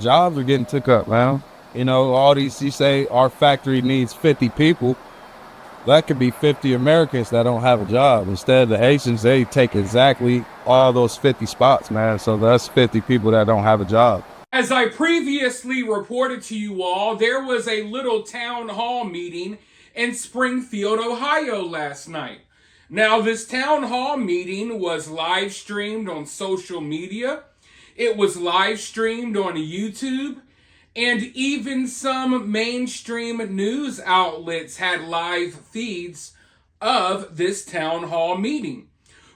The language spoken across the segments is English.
Jobs are getting took up, man. You know, all these, you say our factory needs 50 people. That could be 50 Americans that don't have a job. Instead, the Asians, they take exactly all those 50 spots, man. So that's 50 people that don't have a job. As I previously reported to you all, there was a little town hall meeting in Springfield, Ohio last night. Now, this town hall meeting was live streamed on social media. It was live streamed on YouTube, and even some mainstream news outlets had live feeds of this town hall meeting,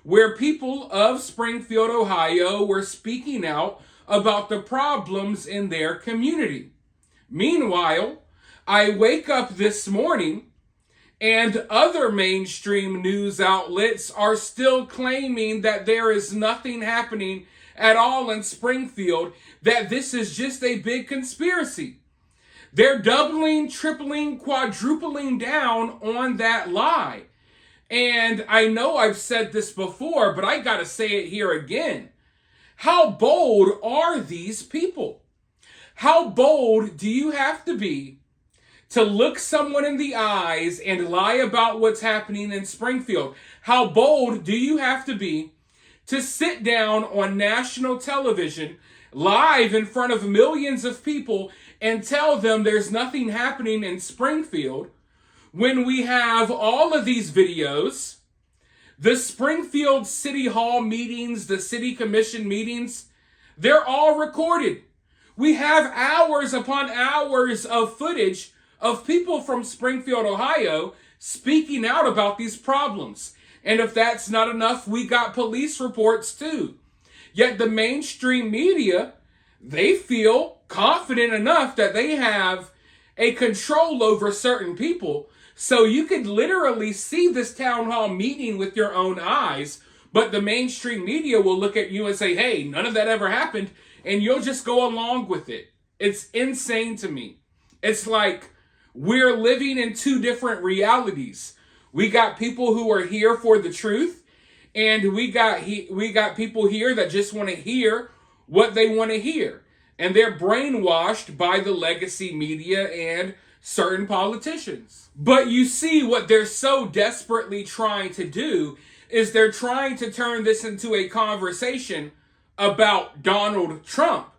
where people of Springfield, Ohio were speaking out about the problems in their community. Meanwhile, I wake up this morning and other mainstream news outlets are still claiming that there is nothing happening at all in Springfield, that this is just a big conspiracy. They're doubling, tripling, quadrupling down on that lie. And I know I've said this before, but I gotta say it here again. How bold are these people? How bold do you have to be to look someone in the eyes and lie about what's happening in Springfield? How bold do you have to be to sit down on national television, live in front of millions of people, and tell them there's nothing happening in Springfield when we have all of these videos, the Springfield City Hall meetings, the City Commission meetings, they're all recorded. We have hours upon hours of footage of people from Springfield, Ohio, speaking out about these problems. And if that's not enough, we got police reports too. Yet the mainstream media, they feel confident enough that they have a control over certain people. So you could literally see this town hall meeting with your own eyes, but the mainstream media will look at you and say, hey, none of that ever happened, and you'll just go along with it. It's insane to me. It's like we're living in two different realities. We got people who are here for the truth, and we got people here that just want to hear what they want to hear. And they're brainwashed by the legacy media and certain politicians. But you see, what they're so desperately trying to do is they're trying to turn this into a conversation about Donald Trump.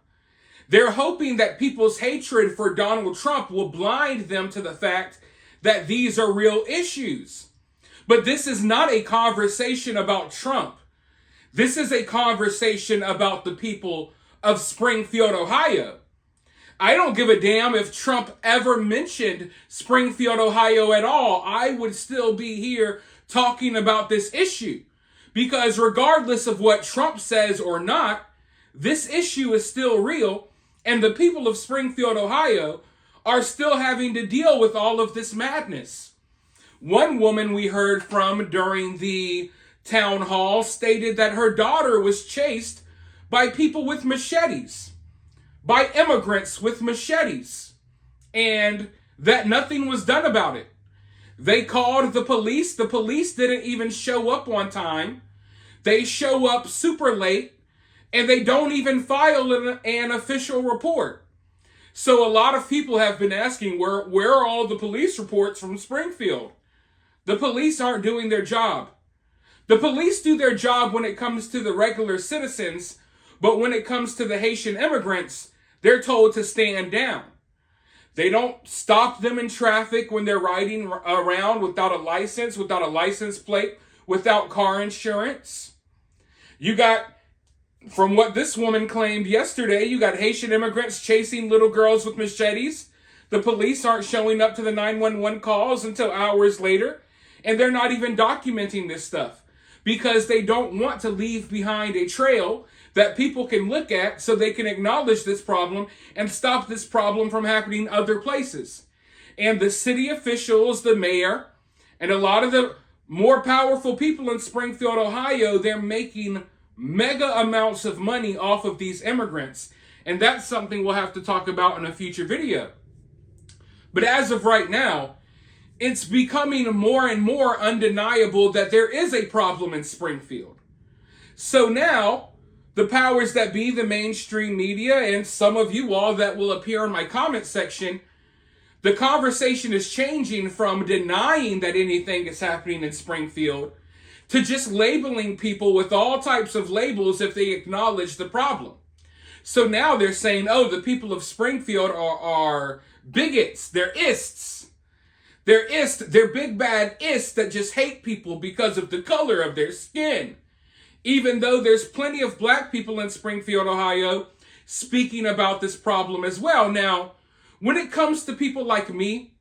They're hoping that people's hatred for Donald Trump will blind them to the fact that these are real issues. But this is not a conversation about Trump. This is a conversation about the people of Springfield, Ohio. I don't give a damn if Trump ever mentioned Springfield, Ohio at all. I would still be here talking about this issue. Because regardless of what Trump says or not, this issue is still real. And the people of Springfield, Ohio are still having to deal with all of this madness. One woman we heard from during the town hall stated that her daughter was chased by people with machetes, by immigrants with machetes, and that nothing was done about it. They called the police. The police didn't even show up on time. They show up super late, and they don't even file an official report. So a lot of people have been asking, where are all the police reports from Springfield? The police aren't doing their job. The police do their job when it comes to the regular citizens, but when it comes to the Haitian immigrants, they're told to stand down. They don't stop them in traffic when they're riding around without a license plate, without car insurance. You got, from what this woman claimed yesterday, you got Haitian immigrants chasing little girls with machetes. The police aren't showing up to the 911 calls until hours later, and they're not even documenting this stuff because they don't want to leave behind a trail that people can look at so they can acknowledge this problem and stop this problem from happening other places. And the city officials, the mayor, and a lot of the more powerful people in Springfield, Ohio, they're making mega amounts of money off of these immigrants. And that's something we'll have to talk about in a future video. But as of right now, it's becoming more and more undeniable that there is a problem in Springfield. So now, the powers that be, the mainstream media, and some of you all that will appear in my comment section, the conversation is changing from denying that anything is happening in Springfield to just labeling people with all types of labels if they acknowledge the problem. So now they're saying, oh, the people of Springfield are bigots, they're ists. They're big bad ists that just hate people because of the color of their skin. Even though there's plenty of black people in Springfield, Ohio, speaking about this problem as well. Now, when it comes to people like me,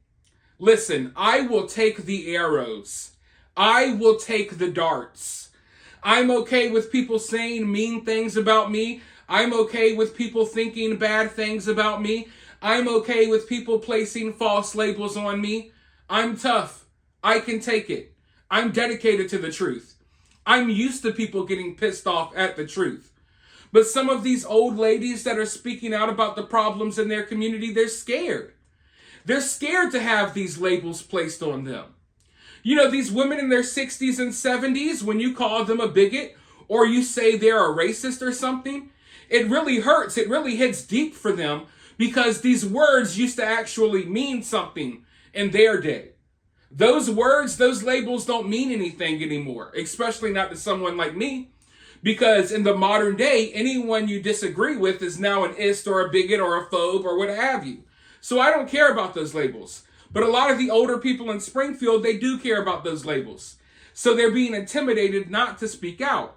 listen, I will take the arrows. I will take the darts. I'm okay with people saying mean things about me. I'm okay with people thinking bad things about me. I'm okay with people placing false labels on me. I'm tough. I can take it. I'm dedicated to the truth. I'm used to people getting pissed off at the truth. But some of these old ladies that are speaking out about the problems in their community, they're scared. They're scared to have these labels placed on them. You know, these women in their 60s and 70s, when you call them a bigot or you say they're a racist or something, it really hurts. It really hits deep for them because these words used to actually mean something in their day. Those words, those labels don't mean anything anymore, especially not to someone like me, because in the modern day, anyone you disagree with is now an ist or a bigot or a phobe or what have you. So I don't care about those labels. But a lot of the older people in Springfield, they do care about those labels. So they're being intimidated not to speak out.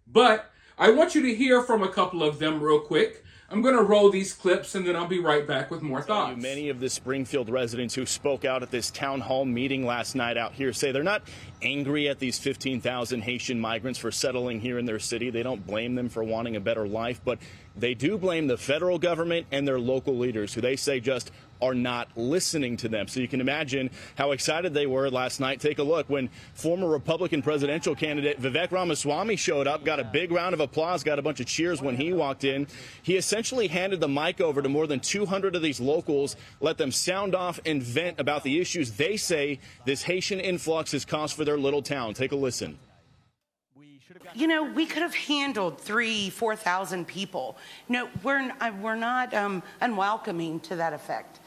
But I want you to hear from a couple of them real quick. I'm going to roll these clips and then I'll be right back with more thoughts. Many of the Springfield residents who spoke out at this town hall meeting last night out here say they're not angry at these 15,000 Haitian migrants for settling here in their city. They don't blame them for wanting a better life, but they do blame the federal government and their local leaders, who they say just are not listening to them. So you can imagine how excited they were last night. Take a look when former Republican presidential candidate Vivek Ramaswamy showed up, got a big round of applause, got a bunch of cheers when he walked in. He essentially handed the mic over to more than 200 of these locals, let them sound off and vent about the issues they say this Haitian influx has caused for their little town. Take a listen. You know, we could have handled 3,000, 4,000 people. No, we're not unwelcoming to that effect.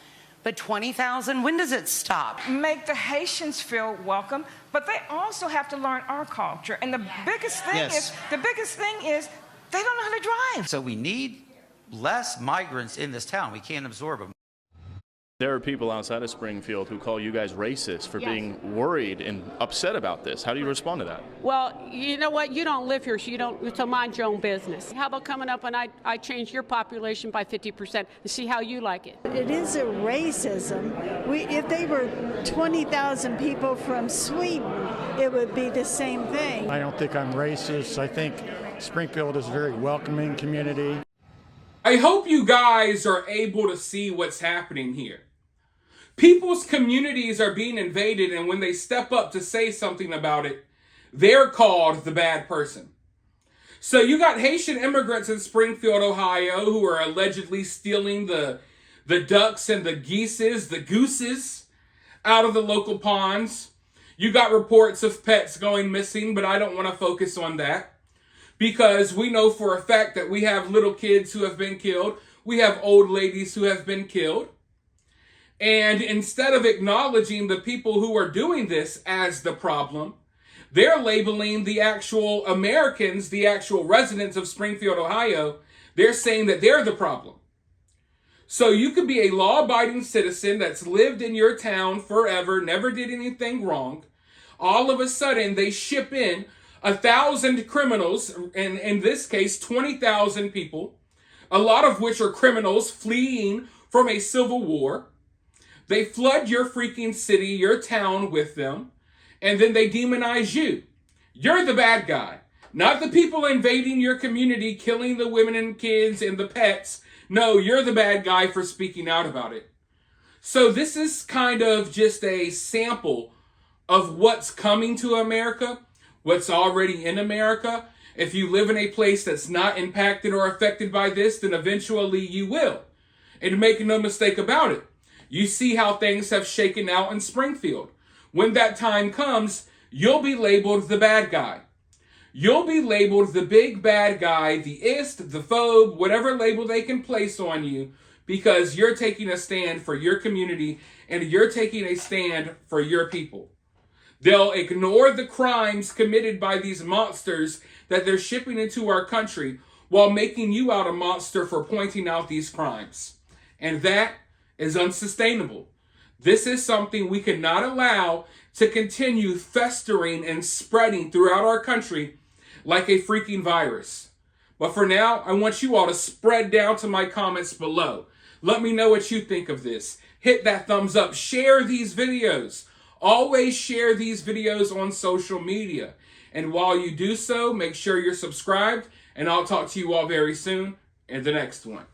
But 20,000, when does it stop? Make the Haitians feel welcome, but they also have to learn our culture. And the biggest thing is they don't know how to drive. So we need less migrants in this town. We can't absorb them. There are people outside of Springfield who call you guys racist for being worried and upset about this. How do you respond to that? Well, you know what? You don't live here, so mind your own business. How about coming up and I change your population by 50% and see how you like it? It is a racism. If they were 20,000 people from Sweden, it would be the same thing. I don't think I'm racist. I think Springfield is a very welcoming community. I hope you guys are able to see what's happening here. People's communities are being invaded, and when they step up to say something about it, they're called the bad person. So you got Haitian immigrants in Springfield, Ohio, who are allegedly stealing the ducks and the gooses out of the local ponds. You got reports of pets going missing, but I don't want to focus on that. Because we know for a fact that we have little kids who have been killed. We have old ladies who have been killed. And instead of acknowledging the people who are doing this as the problem, they're labeling the actual Americans, the actual residents of Springfield, Ohio. They're saying that they're the problem. So you could be a law-abiding citizen that's lived in your town forever, never did anything wrong. All of a sudden, they ship in 1,000 criminals, and in this case, 20,000 people, a lot of which are criminals fleeing from a civil war. They flood your freaking city, your town with them, and then they demonize you. You're the bad guy, not the people invading your community, killing the women and kids and the pets. No, you're the bad guy for speaking out about it. So this is kind of just a sample of what's coming to America. What's already in America. If you live in a place that's not impacted or affected by this, then eventually you will. And make no mistake about it, you see how things have shaken out in Springfield. When that time comes, you'll be labeled the bad guy. You'll be labeled the big bad guy, the ist, the phobe, whatever label they can place on you, because you're taking a stand for your community and you're taking a stand for your people. They'll ignore the crimes committed by these monsters that they're shipping into our country while making you out a monster for pointing out these crimes. And that is unsustainable. This is something we cannot allow to continue festering and spreading throughout our country like a freaking virus. But for now, I want you all to spread down to my comments below. Let me know what you think of this. Hit that thumbs up. Share these videos. Always share these videos on social media. And while you do so, make sure you're subscribed, and I'll talk to you all very soon in the next one.